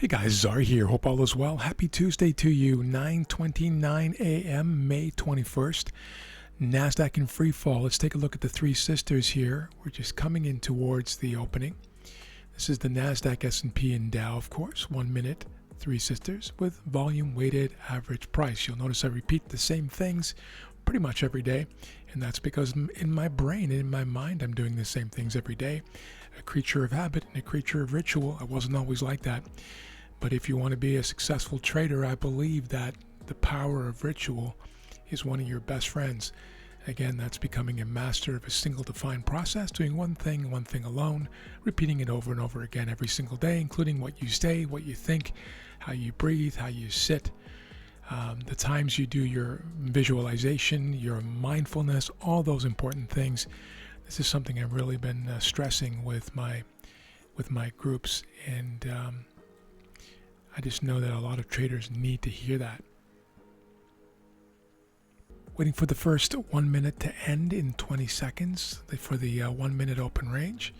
Hey guys, Zar here. Hope all is well. Happy Tuesday to you. 9:29 a.m. May 21st. NASDAQ in free fall. Let's take a look at the three sisters here. We're just coming in towards the opening. This is the NASDAQ, S&P, and Dow, of course. 1 minute, three sisters with volume weighted average price. You'll notice I repeat the same things pretty much every day, and that's because in my brain and in my mind I'm doing the same things every day. A creature of habit and a creature of ritual. I wasn't always like that. But if you want to be a successful trader, I believe that the power of ritual is one of your best friends. Again, that's becoming a master of a single defined process, doing one thing alone, repeating it over and over again every single day, including what you say, what you think, how you breathe, how you sit, the times you do your visualization, your mindfulness, all those important things. This is something I've really been stressing with my groups, and I just know that a lot of traders need to hear that. Waiting for the first 1 minute to end in 20 seconds for the 1 minute open range.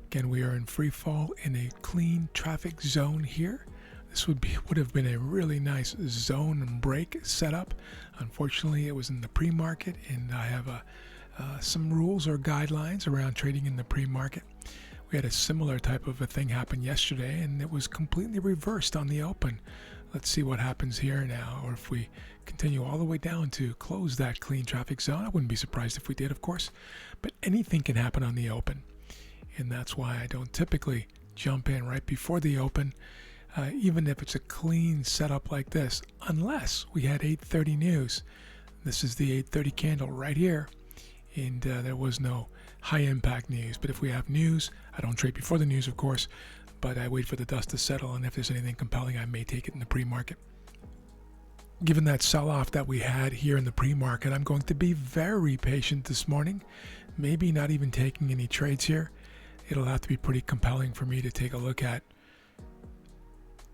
Again, we are in free fall in a clean traffic zone here. This would have been a really nice zone and break setup. Unfortunately, it was in the pre-market, and I have some rules or guidelines around trading in the pre-market. We had a similar type of a thing happen yesterday, and it was completely reversed on the open. Let's see what happens here now, or if we continue all the way down to close that clean traffic zone. I wouldn't be surprised if we did, of course, but anything can happen on the open, and that's why I don't typically jump in right before the open, even if it's a clean setup like this, unless we had 8:30 news. This is the 8:30 candle right here, and there was no high impact news. But if we have news, I don't trade before the news, of course, but I wait for the dust to settle, and if there's anything compelling, I may take it in the pre-market. Given that sell-off that we had here in the pre-market, I'm going to be very patient this morning, maybe not even taking any trades here. It'll have to be pretty compelling for me to take a look at.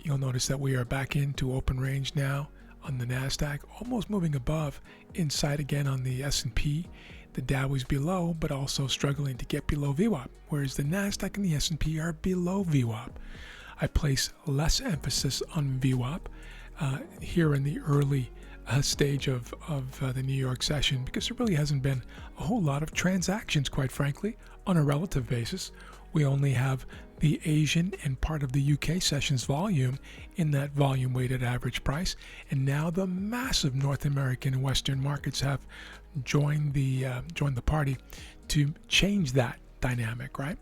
You'll notice that we are back into open range now on the NASDAQ, almost moving above, inside again on the S&P. The Dow is below, but also struggling to get below VWAP, whereas the NASDAQ and the S&P are below VWAP. I place less emphasis on VWAP here in the early stage of the New York session, because there really hasn't been a whole lot of transactions, quite frankly, on a relative basis. We only have the Asian and part of the UK sessions volume in that volume weighted average price, and now the massive North American and Western markets have joined the party to change that dynamic, right?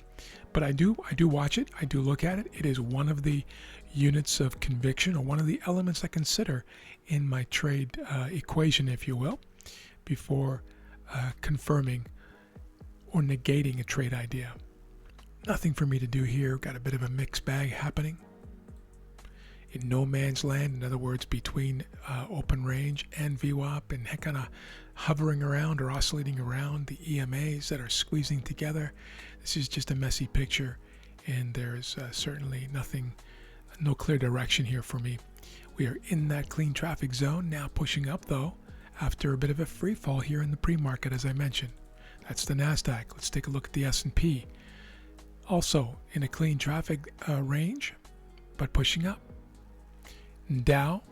But I do watch it, I do look at it. It is one of the units of conviction, or one of the elements I consider in my trade equation, if you will, before confirming or negating a trade idea. Nothing for me to do here. Got a bit of a mixed bag happening. In no man's land, in other words, between open range and VWAP, and kind of hovering around or oscillating around the EMAs that are squeezing together. This is just a messy picture, and there's certainly no clear direction here for me. We are in that clean traffic zone, now pushing up though, after a bit of a free fall here in the pre-market, as I mentioned. That's the NASDAQ. Let's take a look at the S&P. Also in a clean traffic range, but pushing up. Dow,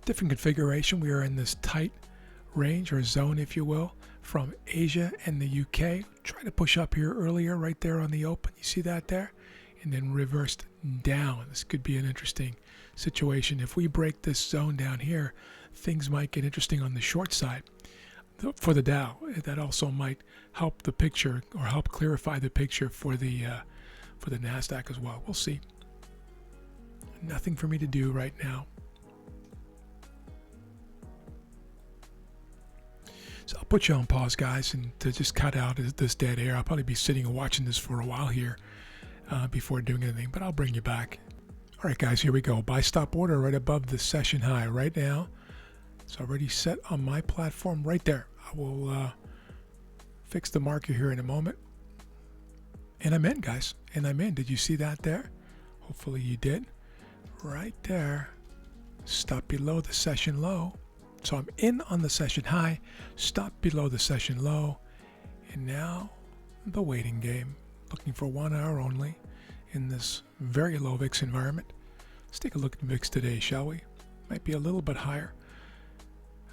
different configuration. We are in this tight range or zone, if you will, from Asia and the UK. Try to push up here earlier, right there on the open. You see that there? And then reversed down. This could be an interesting situation. If we break this zone down here, things might get interesting on the short side. For the Dow, that also might help the picture, or help clarify the picture for the NASDAQ as well. We'll see. Nothing for me to do right now. So I'll put you on pause, guys, and to just cut out this dead air. I'll probably be sitting and watching this for a while here before doing anything, but I'll bring you back. All right, guys, here we go. Buy stop order right above the session high right now. It's already set on my platform right there. I will fix the marker here in a moment. And I'm in, guys. And I'm in. Did you see that there? Hopefully you did. Right there. Stop below the session low. So I'm in on the session high, stop below the session low, and now the waiting game. Looking for 1 hour only. in this very low VIX environment. Let's take a look at VIX today, shall we? Might be a little bit higher.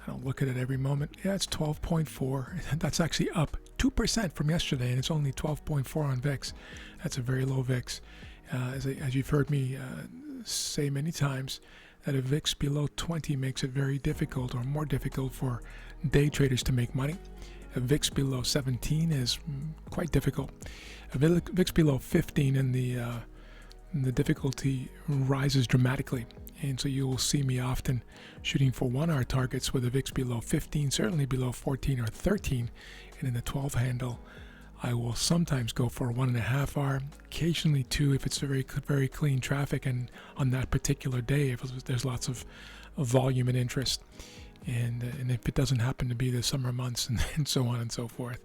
I don't look at it every moment. Yeah, it's 12.4. That's actually up 2% from yesterday, and it's only 12.4 on VIX. That's a very low VIX. As you've heard me say many times, that a VIX below 20 makes it very difficult, or more difficult, for day traders to make money. A VIX below 17 is quite difficult. A VIX below 15 and the difficulty rises dramatically. And so you will see me often shooting for 1 hour targets with a VIX below 15, certainly below 14 or 13. And in the 12 handle, I will sometimes go for a 1.5 hour, occasionally 2 if it's very, very clean traffic and on that particular day if there's lots of volume and interest. And if it doesn't happen to be the summer months and so on and so forth.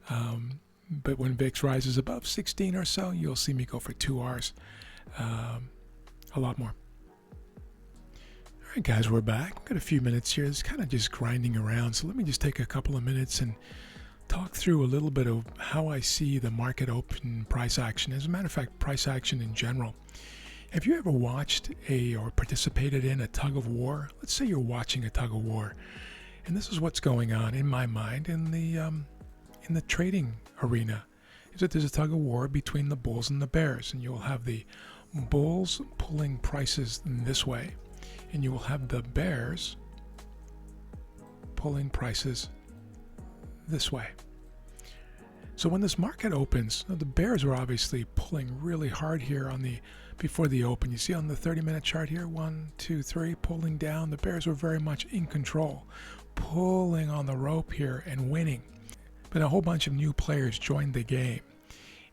But when VIX rises above 16 or so, you'll see me go for 2 hours, a lot more. All right, guys, we're back. We've got a few minutes here. It's kind of just grinding around. So let me just take a couple of minutes and talk through a little bit of how I see the market open price action. As a matter of fact, price action in general. Have you ever watched or participated in a tug of war? Let's say you're watching a tug of war, and this is what's going on in my mind in the trading arena. Is that there's a tug of war between the bulls and the bears, and you'll have the bulls pulling prices this way, and you will have the bears pulling prices this way. So when this market opens, the bears are obviously pulling really hard here before the open. You see on the 30-minute chart here, 1, 2, 3, pulling down. The bears were very much in control, pulling on the rope here and winning. But a whole bunch of new players joined the game,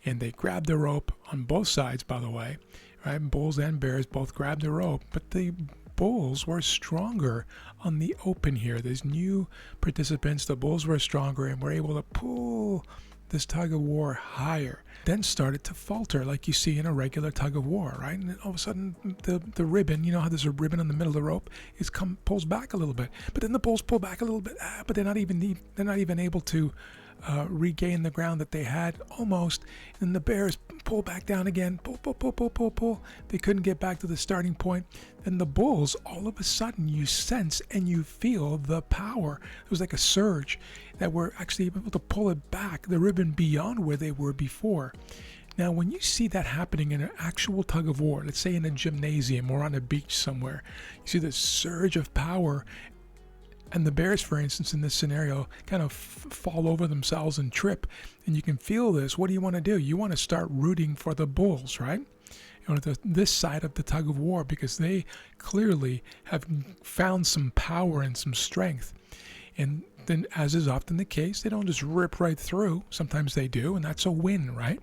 and they grabbed the rope on both sides, by the way, right? Bulls and bears both grabbed the rope, but the bulls were stronger on the open here. There's new participants. The bulls were stronger and were able to pull this tug of war higher, then started to falter like you see in a regular tug of war, right? And then all of a sudden the ribbon, you know how there's a ribbon in the middle of the rope, pulls back a little bit, but then the bulls pull back a little bit, but they're not even able to regain the ground that they had almost. And the bears pull back down again, pull. They couldn't get back to the starting point. Then the bulls, all of a sudden, you sense and you feel the power. It was like a surge that were actually able to pull it back, the ribbon beyond where they were before. Now, when you see that happening in an actual tug of war, let's say in a gymnasium or on a beach somewhere, you see this surge of power. And the bears, for instance, in this scenario, kind of fall over themselves and trip. And you can feel this. What do you want to do? You want to start rooting for the bulls, right? You know, this side of the tug of war, because they clearly have found some power and some strength. And then, as is often the case, they don't just rip right through. Sometimes they do, and that's a win, right?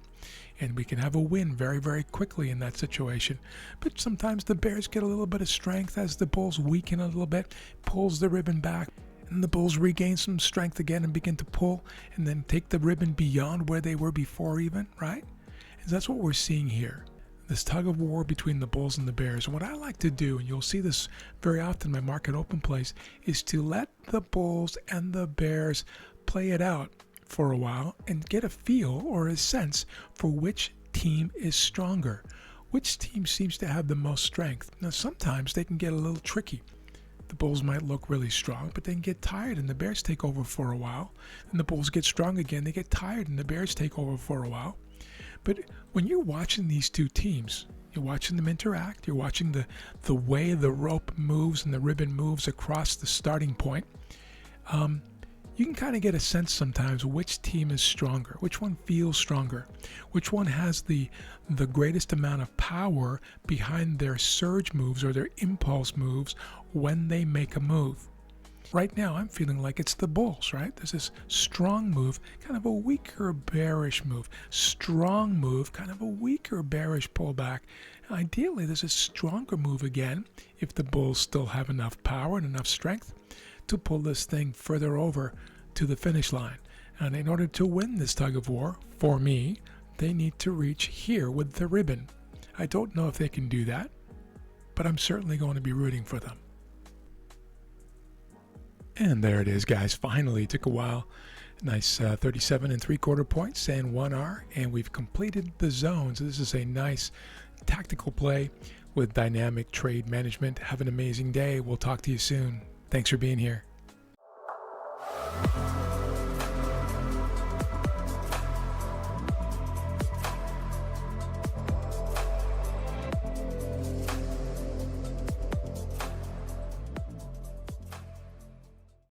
And we can have a win very, very quickly in that situation. But sometimes the bears get a little bit of strength as the bulls weaken a little bit, pulls the ribbon back, and the bulls regain some strength again and begin to pull, and then take the ribbon beyond where they were before even, right? And that's what we're seeing here. This tug of war between the bulls and the bears. And what I like to do, and you'll see this very often in my market open place, is to let the bulls and the bears play it out for a while and get a feel or a sense for which team is stronger, which team seems to have the most strength. Now sometimes they can get a little tricky. The bulls might look really strong, but then get tired and the bears take over for a while. And the bulls get strong again, they get tired and the bears take over for a while. But when you're watching these two teams, you're watching them interact, you're watching the way the rope moves and the ribbon moves across the starting point, you can kind of get a sense sometimes which team is stronger, which one feels stronger, which one has the greatest amount of power behind their surge moves or their impulse moves when they make a move. Right now, I'm feeling like it's the bulls, right? There's this strong move, kind of a weaker bearish move. Strong move, kind of a weaker bearish pullback. Ideally, there's a stronger move again if the bulls still have enough power and enough strength to pull this thing further over to the finish line. And in order to win this tug of war, for me, they need to reach here with the ribbon. I don't know if they can do that, but I'm certainly going to be rooting for them. And there it is, guys. Finally, it took a while. Nice 37 3/4 points and 1R, and we've completed the zones. This is a nice tactical play with dynamic trade management. Have an amazing day. We'll talk to you soon. Thanks for being here.